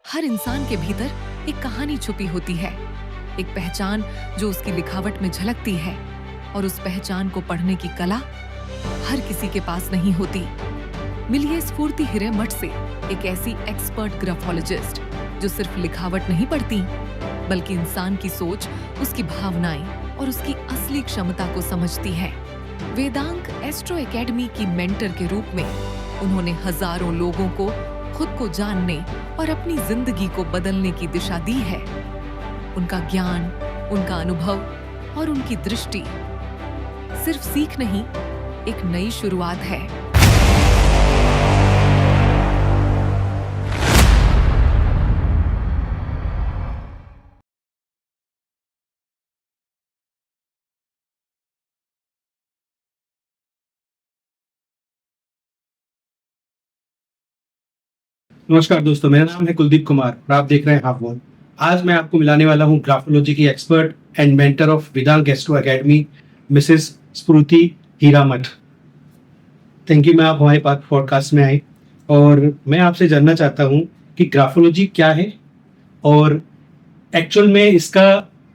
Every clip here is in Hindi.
हर इंसान के भीतर एक कहानी छुपी होती है, एक पहचान जो उसकी लिखावट में झलकती है, और उस पहचान को पढ़ने की कला हर किसी के पास नहीं होती। मिलिए स्फूर्ति हिरेमठ से, एक ऐसी एक्सपर्ट ग्राफोलॉजिस्ट जो सिर्फ लिखावट नहीं पढ़ती, बल्कि इंसान की सोच, उसकी भावनाएं और उसकी असली क्षमता को समझती है। वेदांक एस्ट्रो एकेडमी की मेंटर के रूप में उन्होंने हजारों लोगों को खुद को जानने और अपनी जिंदगी को बदलने की दिशा दी है। उनका ज्ञान, उनका अनुभव और उनकी दृष्टि सिर्फ सीख नहीं, एक नई शुरुआत है। नमस्कार दोस्तों, मेरा नाम है कुलदीप कुमार और आप देख रहे हैं हाफ वॉल। आज मैं आपको मिलाने वाला हूं ग्राफोलॉजी की expert and mentor of Vedank astro academy, Mrs Sphurti Hiremath. Thank you, मैं आप हमारे पास पॉडकास्ट में आए और मैं आपसे जानना चाहता हूं कि ग्राफोलॉजी क्या है और एक्चुअल में इसका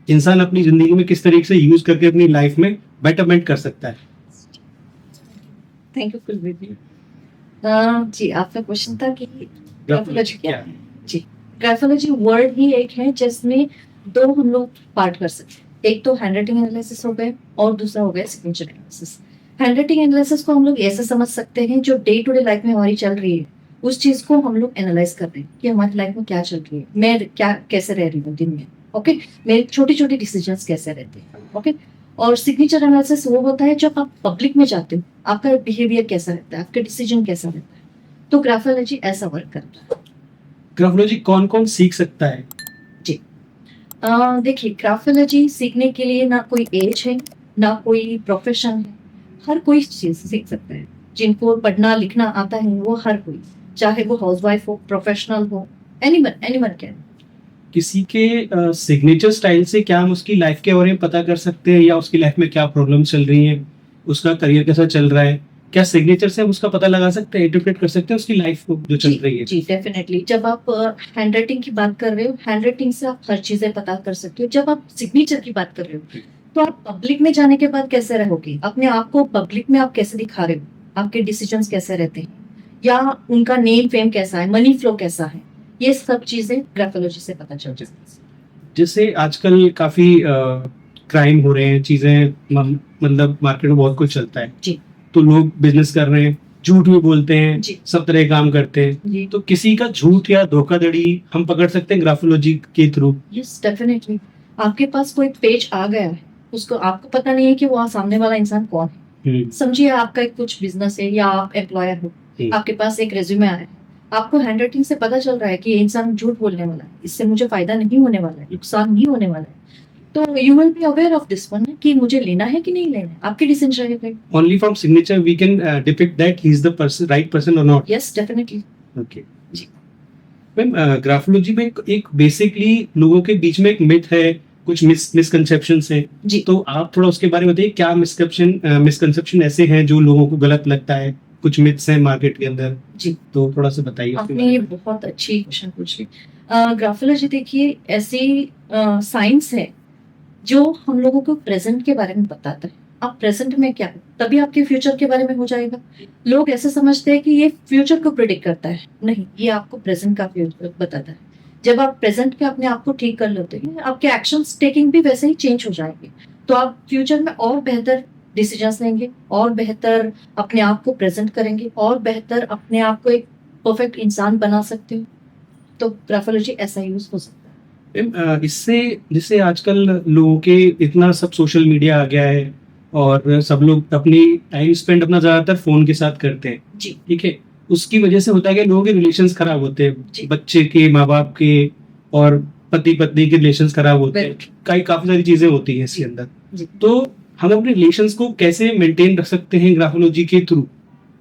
इंसान अपनी जिंदगी में किस तरीके से यूज करके अपनी लाइफ में बेटरमेंट कर सकता है। थैंक यू कुलदीप जी। जी, आपका क्वेश्चन था कि ग्राफोलॉजी क्या है। जी, ग्राफोलॉजी वर्ड ही एक है जिसमें दो हम लोग पार्ट कर सकते हैं। एक तो हैंडराइटिंग एनालिसिस हो गया और दूसरा हो गया सिग्नेचर एनालिसिस। हैंडराइटिंग एनालिसिस को हम लोग ऐसे समझ सकते हैं, जो डे टू डे लाइफ में हमारी चल रही है उस चीज को हम लोग एनालाइज कर रहे हैं कि हमारी लाइफ में क्या चल रही है, मैं क्या कैसे रह रही हूँ दिन में, ओके, मेरे छोटी छोटी डिसीजंस कैसे रहते हैं, ओके। और सिग्नेचर एनालिसिस वो होता है जब आप पब्लिक में जाते हो, आपका बिहेवियर कैसा रहता है, आपका डिसीजन कैसा रहता है। तो ग्राफोलॉजी ऐसा वर्क करता है। ग्राफोलॉजी कौन कौन सीख सकता है? जी, देखिए, ग्राफोलॉजी सीखने के लिए ना कोई एज है, ना कोई प्रोफेशन है, हर कोई चीज सीख सकता है। जिनको पढ़ना लिखना आता है वो हर कोई, चाहे वो हाउसवाइफ हो, प्रोफेशनल हो, एनीवन कैन। किसी के सिग्नेचर स्टाइल से क्या हम उसकी लाइफ के बारे में पता कर सकते हैं, या उसकी लाइफ में क्या प्रॉब्लम चल रही है, उसका करियर कैसा चल रहा है, क्या सिग्नेचर से हम उसका पता लगा सकते हैं, इंटरप्रेट कर सकते हैं उसकी लाइफ को जो चल रही है? जी डेफिनेटली। जब आप हैंडराइटिंग की बात कर रहे हो, हैंडराइटिंग से आप हर चीजें पता कर सकते हो। जब आप सिग्नेचर की बात कर रहे हो तो आप पब्लिक में जाने के बाद कैसे रहोगे, अपने आप को पब्लिक में आप कैसे दिखा रहे हो, आपके डिसीजंस कैसे रहते हैं, या उनका नेम फेम कैसा है, मनी फ्लो कैसा है, ये सब चीजें ग्राफोलॉजी से पता चल जाती है। जैसे आजकल काफी क्राइम हो रहे हैं, चीजें मतलब मार्केट में बहुत कुछ चलता है जी, तो लोग बिजनेस कर रहे हैं, झूठ भी बोलते हैं, जी। सब तरह के काम करते हैं। जी, तो किसी का झूठ या धोखाधड़ी हम पकड़ सकते हैं ग्राफोलॉजी के थ्रू? Yes definitely. आपके पास कोई पेज आ गया है, उसको आपको पता नहीं है कि वो सामने वाला इंसान कौन है। समझिए आपका एक कुछ बिजनेस है या आप एम्प्लॉयर हो, आपके पास एक रेज्यूमे आया है, आपको हैंडराइटिंग से पता चल रहा है कि ये इंसान झूठ बोलने वाला है, इससे मुझे फायदा नहीं होने वाला है, नुकसान नहीं होने वाला है। तो you will be aware of this one कि मुझे लेना है कि नहीं लेना है, आपकी डिसीजन रहेगा। Only from signature we can depict that he is the person, right person or not? Yes definitely. Okay जी। मैम, ग्राफोलॉजी में एक बेसिकली लोगों के बीच में एक मिथ है, कुछ मिसकंसेप्शंस है जी, तो आप थोड़ा उसके बारे में बताइए। क्या मिसकंसेप्शन ऐसे हैं जो लोगों को गलत लगता है, कुछ मिथ्स हैं मार्केट के अंदर? जी, तो थोड़ा सा बताइए उसके आपने बारे ये में। बहुत अच्छी क्वेश्चन पूछ ली। ग्राफोलॉजी देखिए ऐसी साइंस है जो हम लोगों को प्रेजेंट के बारे में बताता है। आप प्रेजेंट में क्या हो, तभी आपके फ्यूचर के बारे में हो जाएगा। लोग ऐसे समझते हैं कि ये फ्यूचर को प्रिडिक्ट करता है, नहीं, ये आपको प्रेजेंट का फ्यूचर बताता है। जब आप प्रेजेंट में अपने आप को ठीक कर लेते हैं, आपके एक्शंस टेकिंग भी वैसे ही चेंज हो जाएंगे, तो आप फ्यूचर में और बेहतर डिसीजंस लेंगे, और बेहतर अपने आप को प्रेजेंट करेंगे, और बेहतर अपने आप को एक परफेक्ट इंसान बना सकते हो। तो ग्राफोलॉजी ऐसा यूज हो सकता है। इससे जैसे आजकल लोगों के इतना सब सोशल मीडिया आ गया है और सब लोग अपनी टाइम स्पेंड अपना ज्यादातर फोन के साथ करते हैं, जी, ठीक है। उसकी वजह से होता है कि लोगों के रिलेशंस खराब होते जी। हैं, बच्चे के, माँ बाप के और पति पत्नी के रिलेशंस खराब होते हैं, काफी सारी चीजें होती हैं इसके अंदर। जी। तो हम अपने रिलेशंस को कैसे मेंटेन रख सकते हैं ग्राफोलॉजी के थ्रू?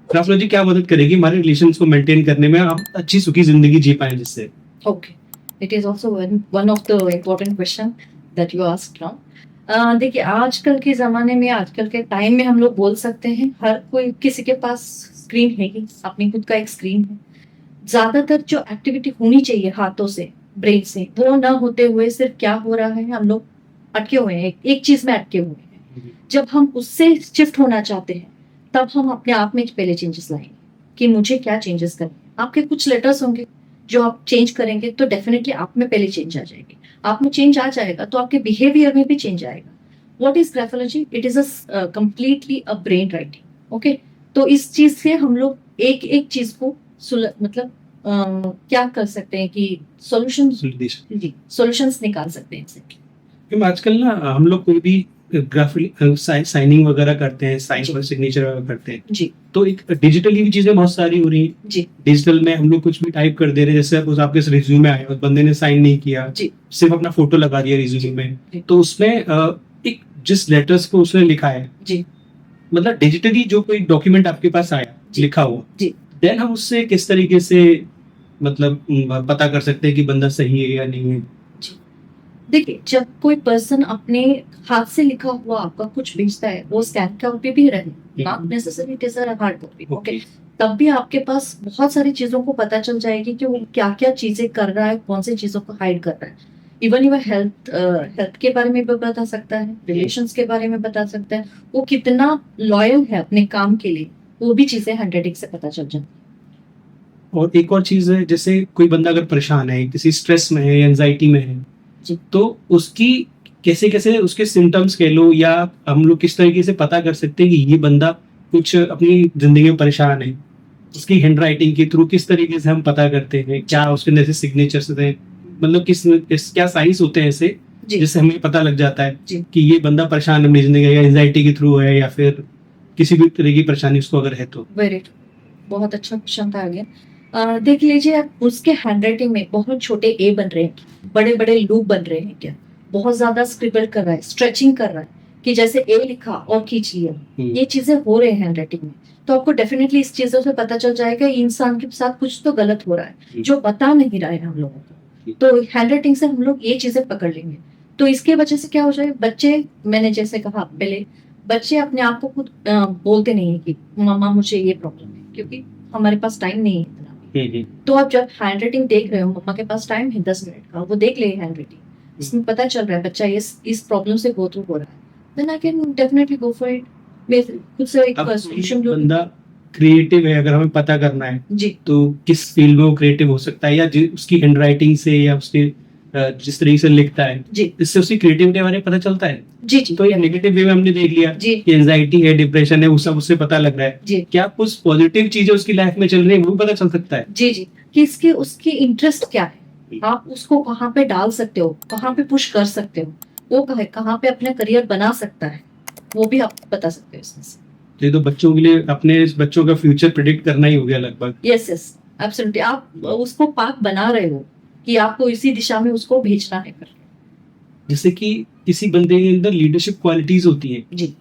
ग्राफोलॉजी क्या मदद करेगी हमारे रिलेशंस को मेंटेन करने में, हम अच्छी सुखी जिंदगी जी पाए जिससे? Okay, it is also one of the important question that you asked now. देखिए, आजकल के ज़माने में, आजकल के टाइम में हम लोग बोल सकते हैं हर कोई, किसी के पास स्क्रीन है ही, अपनी खुद का एक स्क्रीन है। ज्यादातर जो एक्टिविटी होनी चाहिए हाथों से, ब्रेन से, वो ना होते हुए सिर्फ क्या हो रहा है, हम लोग अटके हुए हैं, एक चीज में अटके हुए हैं। जब हम उससे शिफ्ट होना चाहते हैं तब हम अपने आप में पहले चेंजेस लाएंगे कि मुझे क्या चेंजेस करने हैं। आपके कुछ लेटर्स होंगे जो आप चेंज करेंगे तो डेफिनेटली आप में पहले चेंज आ जाएगी। आप में चेंज आ जाएगा तो आपके बिहेवियर में भी चेंज आएगा। What is graphology? It is a completely a brain writing. Okay, तो इस चीज से हम लोग एक एक चीज को मतलब क्या कर सकते हैं कि सॉल्यूशंस निकाल सकते हैं इससे। क्योंकि आजकल ना हम लोग कोई भी ग्राफिक साइनिंग वगैरह करते हैं, साइन जी। पर सिग्नेचर वगैरह करते हैं, जी तो एक डिजिटली भी चीजें बहुत सारी हो रही हैं। जी डिजिटल में हम लोग कुछ भी टाइप कर दे रहे हैं, जैसे उस आपके रिज्यूमे आया उस बंदे ने साइन नहीं किया, जी सिर्फ अपना फोटो लगा दिया रिज्यूमे जी। में, तो उसमें एक जिस लेटर्स को उसने लिखा है, जी मतलब डिजिटली जो कोई डॉक्यूमेंट आपके पास आया जी। लिखा हुआ, जी। देन हम उससे किस तरीके से मतलब पता कर सकते हैं कि बंदा सही है या नहीं है। देखिए, जब कोई पर्सन अपने हाथ से लिखा हुआ आपका कुछ भेजता है, वो स्कैन कॉपी भी रहे, not necessary it is a hard copy, okay, तब भी आपके पास बहुत सारी चीजों को पता चल जाएगी कि वो क्या क्या चीजें कर रहा है, कौन सी चीजों को हाइड कर रहा है। इवन इवन हेल्थ के बारे में भी बता सकता है, रिलेशंस के बारे में बता सकता है, वो कितना लॉयल है अपने काम के लिए, वो भी चीजें हैंडराइटिंग से पता चल जाती है। और एक और चीज है, जैसे कोई बंदा अगर परेशान है, किसी स्ट्रेस में है, एंजाइटी में है, जी। तो उसकी कैसे कैसे उसके सिम्टम्स कह लो, या हम लोग किस तरीके से पता कर सकते हैं कि ये बंदा कुछ अपनी जिंदगी में परेशान है, उसकी हैंड राइटिंग के थ्रू किस तरीके से हम पता करते हैं, क्या उसके अंदर से सिग्नेचर्स हैं, मतलब किस क्या साइंस होते हैं ऐसे जी जिससे हमें पता लग जाता है जी। कि ये बंदा परेशान है अपनी जिंदगी में, या एंजाइटी के थ्रू है, या फिर किसी भी तरह की परेशानी उसको अगर है तो। वेरी बहुत अच्छा क्वेश्चन था आगे। देख लीजिए, आप उसके हैंडराइटिंग में बहुत छोटे ए बन रहे हैं, बड़े बड़े लूप बन रहे हैं क्या, बहुत ज्यादा स्क्रिबल कर रहा है, स्ट्रेचिंग कर रहा है कि जैसे ए लिखा और खींच लिया, ये चीजें हो रहे हैं हैंडराइटिंग में, तो आपको डेफिनेटली इस चीजों से पता चल जाएगा ये इंसान के साथ कुछ तो गलत हो रहा है जो बता नहीं रहा है हम लोगों को। तो हैंडराइटिंग से हम लोग ये चीजें पकड़ लेंगे। तो इसके वजह से क्या हो जाए, बच्चे, मैंने जैसे कहा पहले, बच्चे अपने आप को खुद बोलते नहीं है कि मामा मुझे ये प्रॉब्लम है, क्योंकि हमारे पास टाइम नहीं है इतना। तो आप जब हैंडराइटिंग देख रहे हो, मम्मा के पास टाइम है 10 मिनट का, वो देख ले हैंडराइटिंग, इसमें पता चल रहा है बच्चा इस प्रॉब्लम से गो थ्रू हो रहा है, then I can definitely go for it. मैं खुद से एक सोल्यूशन जो बंदा क्रिएटिव है, अगर हमें पता करना है जी तो किस फील्ड में वो क्रिएटिव हो सकता है, या उसकी हैंडराइटिंग से, या उसके जिस तरीके से लिखता है, जी इससे उसकी क्रिएटिविटी के बारे में पता चलता है। जी जी तो एक नेगेटिव वे में हमने देख लिया जी कि एंजाइटी है, डिप्रेशन है, वो सब उससे पता लग रहा है। जी क्या कुछ पॉजिटिव चीजें उसकी लाइफ में चल रही है वो भी पता चल सकता है। जी जी कि इसके उसकी इंटरेस्ट क्या है, आप उसको कहाँ पे डाल सकते हो, कहाँ पे पुश कर सकते हो, वो कहाँ पे अपना करियर बना सकता है, वो भी आप बता सकते हो इसमें से। तो ये तो बच्चों के लिए, अपने इस बच्चों का फ्यूचर प्रिडिक्ट करना ही हो गया लगभग। यस यस एब्सोल्युटली, आप उसको पाथ बना रहे हो कि आपको इसी दिशा में उसको भेजना है कर। जैसे कि किसी बंदे के अंदर लीडरशिप क्वालिटीज होती हैं, जी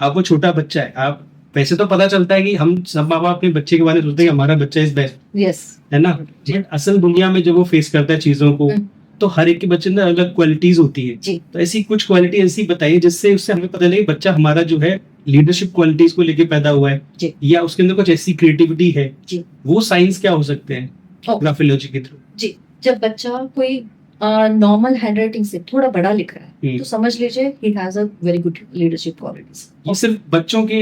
आप वो छोटा बच्चा है, आप वैसे तो पता चलता है कि हम सब माँ बाप अपने बच्चे के बारे में सोचते हैं कि हमारा बच्चा इज बेस्ट, यस है ना, बट असल दुनिया में जब वो फेस करता है चीजों को, तो हर एक के बच्चे में अलग क्वालिटीज होती है। जी तो ऐसी कुछ क्वालिटी ऐसी बताइए जिससे उससे हमें पता लगे बच्चा हमारा जो है लीडरशिप क्वालिटीज को लेके पैदा हुआ है, जी या उसके अंदर कुछ ऐसी क्रिएटिविटी है, जी वो साइंस क्या हो सकते हैं ओके। ग्राफोलॉजी के थ्रू। जी, जब बच्चा कोई नॉर्मल हैंडराइटिंग से थोड़ा बड़ा लिख रहा है तो समझ लीजिए he has a very good leadership qualities. ये सिर्फ बच्चों के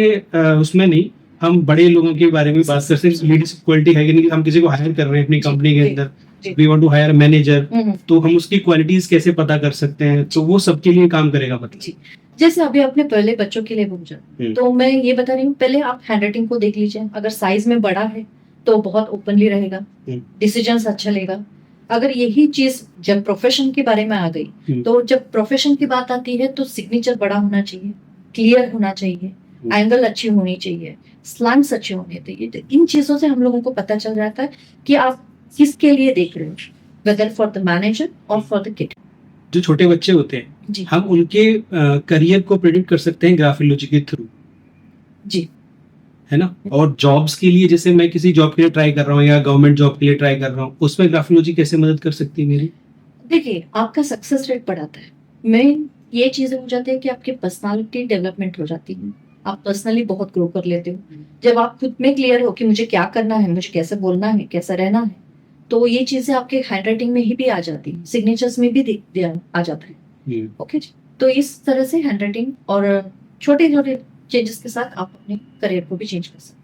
उसमें नहीं, हम बड़े लोगों के बारे में बात करते हैं, लीडरशिप क्वालिटी है कि नहीं, हम किसी को हायर कर रहे हैं अपनी कंपनी के अंदर, we want to hire manager, तो हम उसकी क्वालिटीज कैसे पता कर सकते हैं, तो वो सबके लिए काम करेगा मतलब। जैसे अभी आपने पहले बच्चों के लिए पूछा, तो मैं ये बता रही हूँ, पहले आप हैंडराइटिंग को देख लीजिए, अगर साइज में बड़ा है तो बहुत ओपनली रहेगा, डिसीजंस अच्छा लेगा। अगर यही चीज जब प्रोफेशन के बारे में आ गई, तो जब प्रोफेशन की बात आती है तो सिग्नेचर बड़ा होना चाहिए, क्लियर होना चाहिए, एंगल अच्छी होनी चाहिए, स्लैंट्स अच्छे होने चाहिए। तो इन चीजों से हम लोगों को पता चल जाता है कि आप किसके लिए देख रहे हो, वेदर फॉर द मैनेजर और फॉर द किड। जो छोटे बच्चे होते हैं जी हम उनके करियर को प्रेडिक्ट कर सकते हैं ग्राफोलॉजी के थ्रू, जी है ना। और जॉब्स के लिए, जैसे मैं किसी जॉब के लिए ट्राई कर रहा हूँ या गवर्नमेंट जॉब के लिए ट्राई कर रहा हूँ, उसमें ग्राफोलॉजी कैसे मदद कर सकती है मेरी? देखिए, आपका सक्सेस रेट बढ़ाता है। मेन ये चीजें हो जाती है कि आपकी पर्सनालिटी डेवलपमेंट हो जाती है, आप पर्सनली बहुत ग्रो कर लेते हो। जब आप खुद में क्लियर हो कि मुझे क्या करना है, मुझे कैसे बोलना है, कैसा रहना है, तो ये चीजें आपके हैंडराइटिंग में ही भी आ जाती है, सिग्नेचर्स में भी आ जाता है। ओके जी, तो इस तरह से हैंडराइटिंग और छोटे छोटे चेंजेस के साथ आप अपने करियर को भी चेंज कर सकते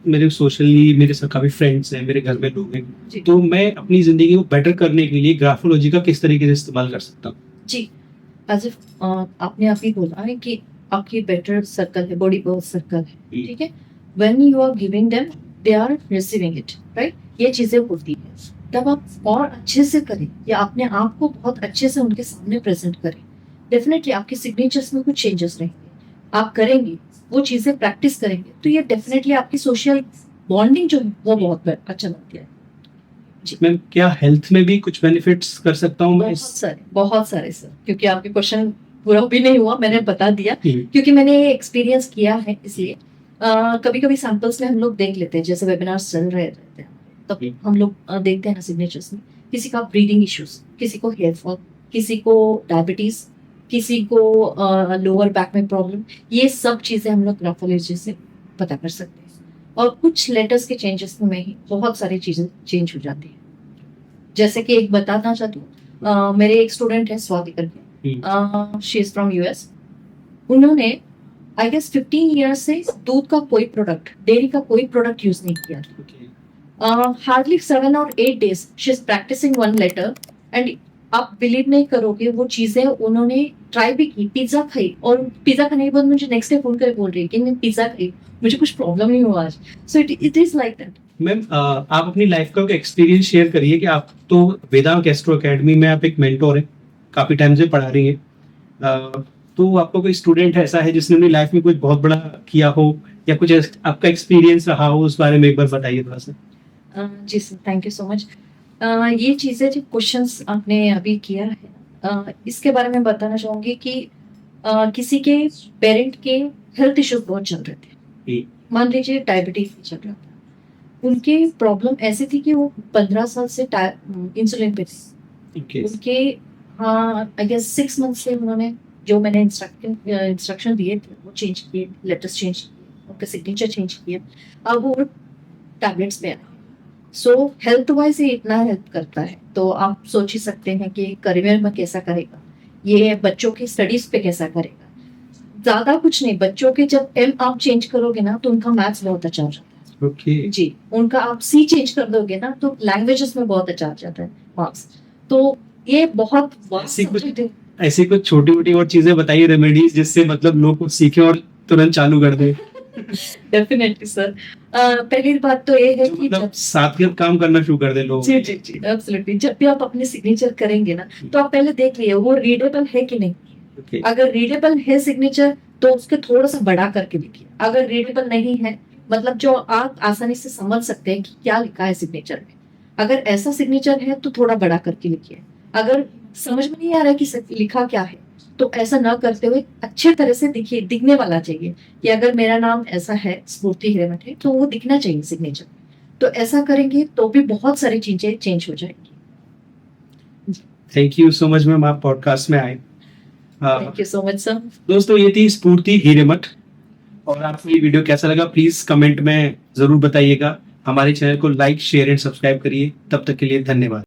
मेरे सोशली मेरे साथ काफी फ्रेंड्स हैं, मेरे घर में लोग जी। हैं, तो मैं अपनी जिंदगी को बेटर करने के लिए ग्राफोलॉजी का किस तरीके से इस्तेमाल कर सकता हूँ? हैं जी। एज इफ आपने अभी बोला है कि आपकी बेटर सर्कल है, बॉडी बर्थ सर्कल है, ठीक है, when you are giving them they are receiving it, right, ये चीजें होती है। तब आप और अच्छे से करें या अपने आप को बहुत अच्छे से उनके सामने प्रेजेंट करें, डेफिनेटली आपके सिग्नेचर्स में कुछ चेंजेस रहेंगे। आप करेंगे वो चीजें, प्रैक्टिस करेंगे, तो ये डेफिनेटली आपकी सोशल बॉन्डिंग जो है वो बहुत अच्छा बनती है। मैम, क्या हेल्थ में भी कुछ बेनिफिट्स कर सकता हूँ मैं बहुत सारे सर, क्योंकि आपके क्वेश्चन पूरा भी नहीं हुआ, मैंने बता दिया क्योंकि मैंने ये एक्सपीरियंस किया है, इसलिए कभी कभी सैंपल्स में हम लोग देख लेते हैं, जैसे वेबिनार्स चल रहे रहते हैं तब हम लोग देखते हैं ना सिग्नेचर्स में, किसी का ब्रीदिंग इश्यूज, किसी को हेयर फॉल, किसी को डायबिटीज, किसी को लोअर बैक में प्रॉब्लम, ये सब चीजें हम लोग ग्राफोलॉजी से पता कर सकते हैं। और कुछ लेटर्स के चेंजेस में ही बहुत सारी चीजें चेंज हो जाती है। जैसे कि एक बताना चाहती हूँ, मेरे एक स्टूडेंट है स्वाति करके, शी इज फ्रॉम यूएस। उन्होंने आई गेस 15 ईयर्स से दूध का कोई प्रोडक्ट, डेयरी का कोई प्रोडक्ट यूज नहीं किया। हार्डली 7 और 8 days she is practising one letter, and आप बिलीव नहीं करोगे वो चीजें उन्होंने ट्राई भी की। पिज्जा खाई, और पिज्जा खाने के बाद मुझे नेक्स्ट डे फोन करके बोल रही है कि मैं पिज्जा खाई, मुझे कुछ प्रॉब्लम नहीं हुआ आज। So it is like that. Ma'am, आप अपनी लाइफ का एक्सपीरियंस शेयर करिए कि आप तो वेदांग गैस्ट्रो एकेडमी में आप एक मेंटोर हैं, काफी टाइम से पढ़ा रही हैं, तो आपका कोई स्टूडेंट ऐसा है जिसने अपनी लाइफ में कुछ बहुत बड़ा किया हो या कुछ आपका एक्सपीरियंस रहा हो, उस बारे में एक बार बताइए थोड़ा सा। जी sir, thank you so much. ये चीजें जो क्वेश्चंस आपने अभी किया है, इसके बारे में बताना चाहूंगी कि किसी के पेरेंट के हेल्थ इश्यूज बहुत चल रहे थे, मान लीजिए डायबिटीज चल रहा था, उनके प्रॉब्लम ऐसी थी कि वो 15 साल से इंसुलिन पे थे। उनके आई गेस 6 मंथ से उन्होंने जो मैंने इंस्ट्रक्शन दिए थे वो चेंज किए, लेटर्स चेंज किए, उनका सिग्नेचर चेंज किया, अब वो टैबलेट्स पे आए। सो हेल्थ वाइज ये इतना हेल्प करता है, तो आप सोच ही सकते हैं कि करियर में कैसा करेगा, ये बच्चों की स्टडीज पे कैसा करेगा। ज्यादा कुछ नहीं, बच्चों के जब एम आप चेंज करोगे ना तो उनका मैथ्स बहुत अच्छा हो जाता है। जी, उनका आप सी चेंज कर दोगे ना तो लैंग्वेजेस में बहुत अच्छा आ जाता है मार्क्स। तो ये बहुत ऐसी कुछ छोटी मोटी और चीजें बताइए, रेमेडीज, जिससे मतलब लोग कुछ सीखे और तुरंत चालू कर दे। डेफिनेटली सर, पहली बात तो ये है कि मतलब साथ में काम करना शुरू कर दे लोग। जी जी जी, एब्सोल्युटली। जब भी आप अपने सिग्नेचर करेंगे ना तो आप पहले देख लिए वो रीडेबल है कि नहीं। अगर रीडेबल है सिग्नेचर तो उसके थोड़ा सा बड़ा करके लिखिए, अगर रीडेबल नहीं है, मतलब जो आप आसानी से समझ सकते हैं कि क्या लिखा है सिग्नेचर में, अगर ऐसा सिग्नेचर है तो थोड़ा बड़ा करके लिखिए। अगर समझ में नहीं आ रहा है कि लिखा क्या है तो ऐसा ना करते हुए अच्छे तरह से दिखिए, दिखने वाला चाहिए कि अगर मेरा नाम ऐसा है स्फूर्ति हिरेमठ है तो वो दिखना चाहिए सिग्नेचर। तो ऐसा करेंगे तो भी बहुत सारी चीजें चेंज हो जाएंगी। Thank you so much ma'am, आप पॉडकास्ट में आए। Thank you so much sir. दोस्तों, ये थी स्फूर्ति हिरेमठ, और आपको ये वीडियो कैसा लगा प्लीज कमेंट में जरूर बताइएगा। हमारे चैनल को लाइक, शेयर एंड सब्सक्राइब करिए। तब तक के लिए धन्यवाद।